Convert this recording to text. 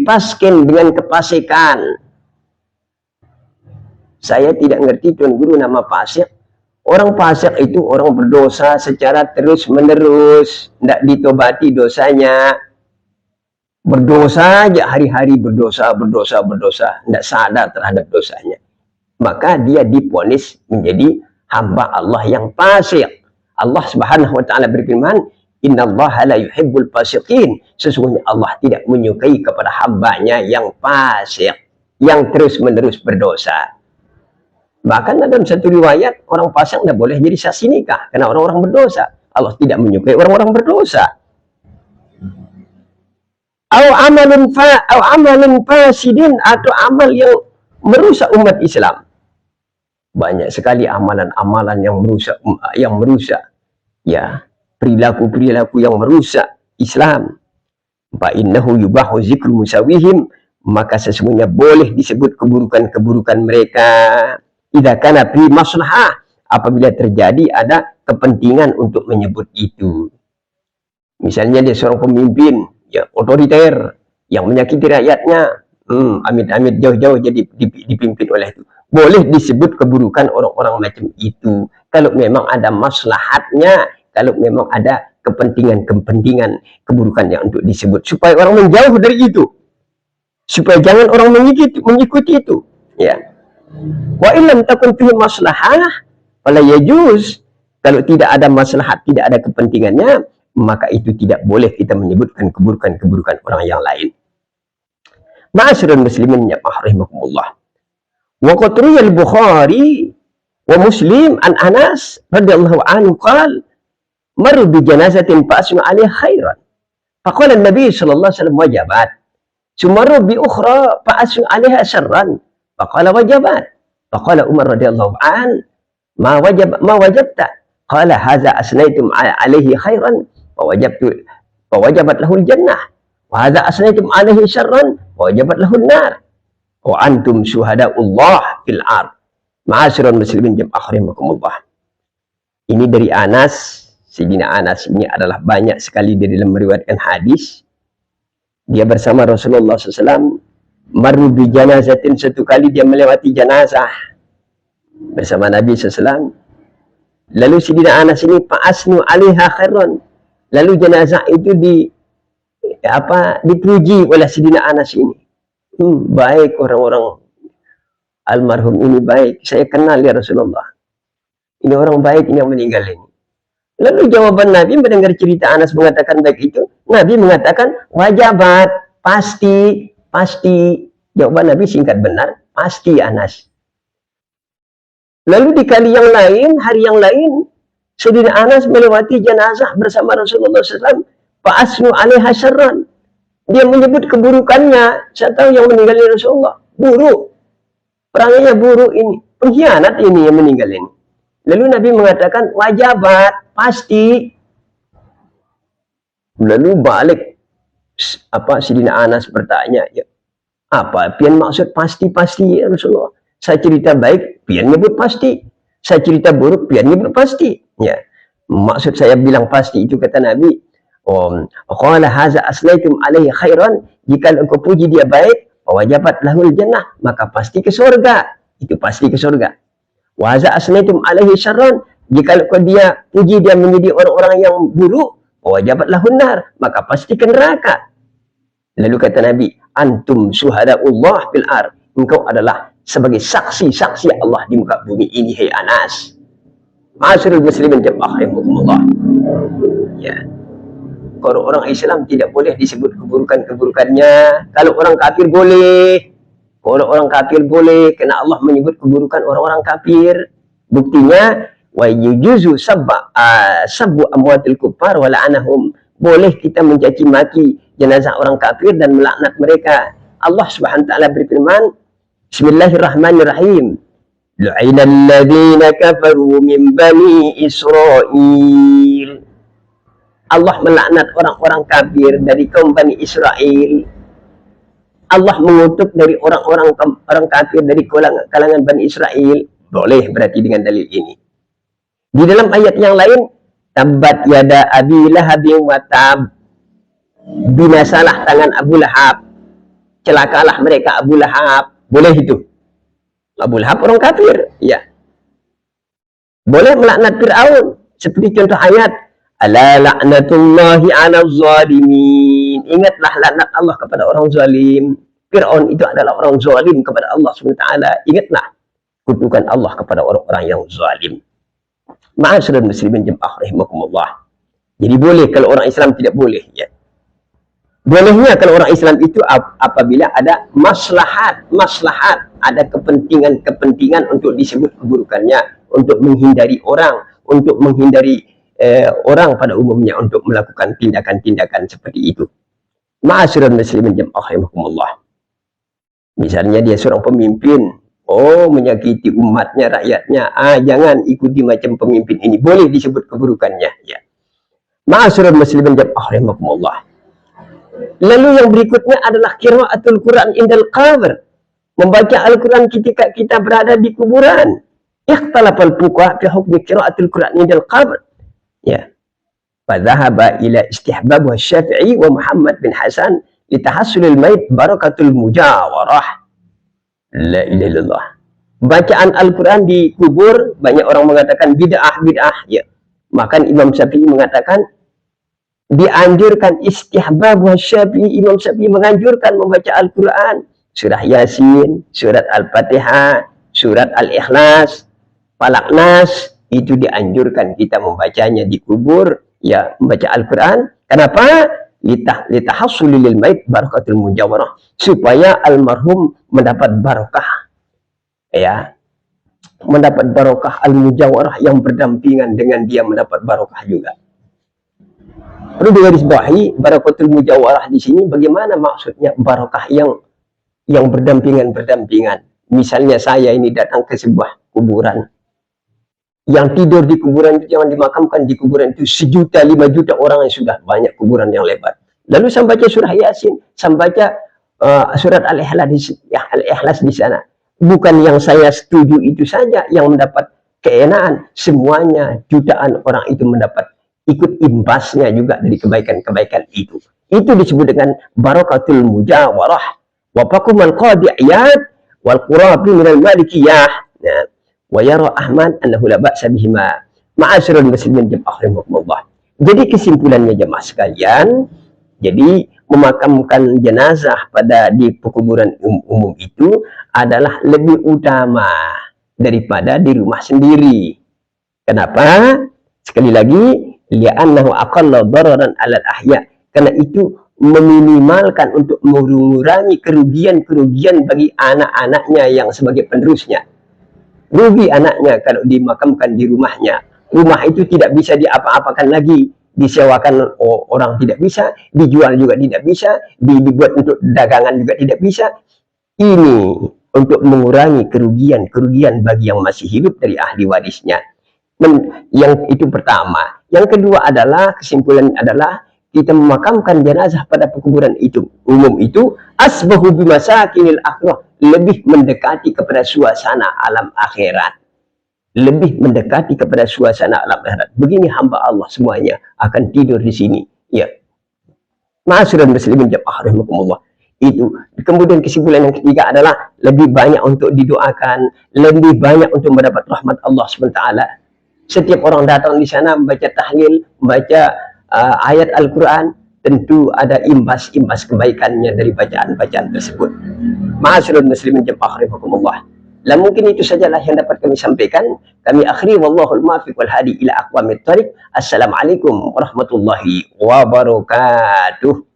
bifaskin dengan kefasikan. Saya tidak ngerti Tuan Guru nama fasik. Orang fasik itu orang berdosa secara terus menerus, tidak ditobati dosanya. Berdosa aja hari-hari, berdosa, tidak sadar terhadap dosanya. Maka dia divonis menjadi hamba Allah yang fasik. Allah Subhanahu wa taala berfirman, "Innallaha la yuhibbul fasiqin." Sesungguhnya Allah tidak menyukai kepada hambanya yang fasik, yang terus-menerus berdosa. Bahkan dalam satu riwayat, orang fasik tidak boleh jadi saksi nikah karena orang-orang berdosa. Allah tidak menyukai orang-orang berdosa. Au amalun fasidin, atau amal yang merusak umat Islam. Banyak sekali amalan-amalan yang merusak ya, perilaku-perilaku yang merusak Islam. Fa innahu yubahu zikru musawihim, maka sesungguhnya boleh disebut keburukan-keburukan mereka idza kana fi maslahah, apabila terjadi ada kepentingan untuk menyebut itu. Misalnya dia seorang pemimpin ya otoriter yang menyakiti rakyatnya, amit-amit jauh-jauh jadi dipimpin oleh itu. Boleh disebut keburukan orang-orang macam itu kalau memang ada maslahatnya, kalau memang ada kepentingan keburukan yang untuk disebut, supaya orang menjauh dari itu, supaya jangan orang mengikuti itu ya. Wa illam takun fihi maslahah fala yajuz, kalau tidak ada maslahat, tidak ada kepentingannya, maka itu tidak boleh kita menyebutkan keburukan-keburukan orang yang lain. Ma'asyiral muslimin ya rahimakumullah. Wa qad al-Bukhari wa Muslim an Anas radhiyallahu anhu qala maru bi janazatin fa asnu 'alaiha khairan. Faqala an-nabi sallallahu alaihi wasallam wajabat. Sumaru bi ukhra fa asnu 'alaiha syarran. Faqala wajabat. Faqala Umar radhiyallahu an ma wajabta. Qala hadza asnaytum 'alaihi khairan wa wajabat lahu al-jannah. Wa hadza asnaytum 'alaihi syarran wa wajabat lahu an-nar. Wa antum syuhada'ullah fil ard. Ma'asyiral muslimin jamaah rahimakumullah. Ini dari Anas. Sayyidina Anas ini adalah banyak sekali di dalam meriwayatkan hadis. Dia bersama Rasulullah SAW maru bi janazatin, satu kali dia melewati jenazah bersama Nabi SAW. Lalu Sayyidina Anas ini fa'asnu 'alaiha khairan. Lalu jenazah itu dipuji oleh Sayyidina Anas ini. Baik orang-orang almarhum ini, baik, saya kenal ya Rasulullah, ini orang baik ini yang meninggal ini. Lalu jawaban Nabi mendengar cerita Anas mengatakan baik itu, Nabi mengatakan wajabat, pasti. Jawaban Nabi singkat benar, pasti Anas. Lalu di kali yang lain, hari yang lain, Sayyidina Anas melewati jenazah bersama Rasulullah SAW. Fa'asnu 'alaiha syarran. Dia menyebut keburukannya. Saya tahu yang meninggalnya Rasulullah buruk, perangannya buruk, ini pengkhianat ini yang meninggal ini. Lalu Nabi mengatakan wajabat, pasti. Lalu balik Sayyidina Anas bertanya, ya, apa pian maksud pasti ya Rasulullah? Saya cerita baik, pian nyebut pasti. Saya cerita buruk, pian nyebut pasti. Ya, maksud saya bilang pasti itu, kata Nabi, qala hadza asnaitum alaihi khairan, jika engkau puji dia baik, wajabat lahul jannah, maka pasti ke surga. Itu pasti ke surga. Wa hadza asnaitum alaihi syarran, jika engkau dia puji dia menjadi orang-orang yang buruk, wajabat lahun nar, maka pasti ke neraka. Lalu kata Nabi, antum syuhadaullah fil ard, engkau adalah sebagai saksi-saksi Allah di muka bumi ini, hai Anas. Ma'asyiral muslimin jamaah rahimakumullah. Ya. Kalau orang Islam tidak boleh disebut keburukan-keburukannya. Kalau orang kafir boleh. Kalau orang kafir boleh, karena Allah menyebut keburukan orang-orang kafir. Buktinya, wa yujuzu sabbu amwatil kuffar wa la'anahum. Boleh kita mencaci maki jenazah orang kafir dan melaknat mereka. Allah Subhanahu wa taala berfirman, Bismillahirrahmanirrahim. Lu'inal ladzina kafaru min bani Israil. Allah melaknat orang-orang kafir dari kaum Bani Israel. Allah mengutuk dari orang kafir dari kalangan Bani Israel. Boleh berarti dengan dalil ini. Di dalam ayat yang lain, tabbat yada abi lahabin wa tab, binasalah tangan Abu Lahab celakalah mereka Abu Lahab. Boleh itu. Abu Lahab orang kafir, ya. Boleh melaknat Fir'aun. Seperti contoh ayat, ala la'natullahi 'alal zalimin. Ingatlah laknat Allah kepada orang zalim. Fir'aun itu adalah orang zalim kepada Allah SWT. Ingatlah kutukan Allah kepada orang-orang yang zalim. Ma'asyiral muslimin jemaah rahimakumullah. Jadi boleh kalau orang Islam tidak boleh, ya. Bolehnya kalau orang Islam itu apabila ada maslahat, ada kepentingan untuk disebut keburukannya, untuk menghindari orang, untuk menghindari orang pada umumnya untuk melakukan tindakan-tindakan seperti itu. Ma'asyiral muslimin jemaah rahimakumullah. Misalnya dia seorang pemimpin, menyakiti umatnya, rakyatnya, jangan ikuti macam pemimpin ini, boleh disebut keburukannya, ya. Ma'asyiral muslimin jemaah rahimakumullah. Lalu yang berikutnya adalah qiraatul Quran indal qabr. Membaca Al-Quran ketika kita berada di kuburan. Ikhtalafal fuqaha fi hukmi qiraatul Quran indal qabr. Ya. Fadhahaba ila istihbab Syafi'i wa Muhammad bin Hasan litahassulil mayit barakatul mujawarah. La ilaha illallah. Bacaan Al-Quran di kubur banyak orang mengatakan bid'ah, ya. Maka Imam Syafi'i mengatakan dianjurkan istihbab Syafi'i. Imam Syafi'i menganjurkan membaca Al-Quran, surah Yasin, surat Al-Fatihah, surat Al-Ikhlas, Falaq Nas, itu dianjurkan kita membacanya di kubur, ya, membaca Al-Quran. Kenapa? Litahassulil lil mayit barakatul mujawarah, supaya almarhum mendapat barokah, ya, mendapat barokah al-mujawarah, yang berdampingan dengan dia mendapat barokah juga. Perlu digarisbawahi barakatul mujawarah di sini bagaimana maksudnya barokah yang berdampingan. Misalnya saya ini datang ke sebuah kuburan. Yang tidur di kuburan itu, jangan dimakamkan di kuburan itu 1 juta, 5 juta orang yang sudah banyak kuburan yang lebar. Lalu saya baca surah Yasin, saya baca surat Al-Ikhlas di sana. Bukan yang saya setuju itu saja yang mendapat keenaan, semuanya jutaan orang itu mendapat ikut imbasnya juga dari kebaikan-kebaikan itu. Itu disebut dengan barakatul mujawarah. Wa fakumal qadi'iyat wal qurabi minal malikiyah. Wa yara Ahmad annahu la ba'sa bihima. Ma'asyiral muslimin jemaah rahimakumullah. Jadi kesimpulannya jemaah sekalian, jadi memakamkan jenazah di kuburan umum itu adalah lebih utama daripada di rumah sendiri. Kenapa? Sekali lagi, li'annahu aqalla dararan 'alal ahya. Karena itu meminimalkan untuk mengurangi kerugian bagi anak-anaknya yang sebagai penerusnya. Rugi anaknya kalau dimakamkan di rumahnya. Rumah itu tidak bisa diapa-apakan lagi, disewakan orang tidak bisa, dijual juga tidak bisa, dibuat untuk dagangan juga tidak bisa. Ini untuk mengurangi kerugian bagi yang masih hidup dari ahli warisnya. Yang itu pertama. Yang kedua adalah, kesimpulan adalah, kita memakamkan jenazah pada kuburan itu umum itu asbahu bimasakinil akhirah, lebih mendekati kepada suasana alam akhirat. Lebih mendekati kepada suasana alam akhirat. Begini hamba Allah semuanya akan tidur di sini, ya. Ma'asyiral muslimin jemaah rahimakumullah. Itu. Kemudian kesimpulan yang ketiga adalah lebih banyak untuk didoakan, lebih banyak untuk mendapat rahmat Allah SWT. Setiap orang datang di sana membaca tahlil, membaca ayat Al-Quran, tentu ada imbas kebaikannya dari bacaan-bacaan tersebut. Ma'asyiral muslimin jemaah rahimakumullah. Lah mungkin itu sajalah yang dapat kami sampaikan. Kami akhiri wallahul muwaffiq wal hadi ila aqwamit thariq. Assalamualaikum warahmatullahi wabarakatuh.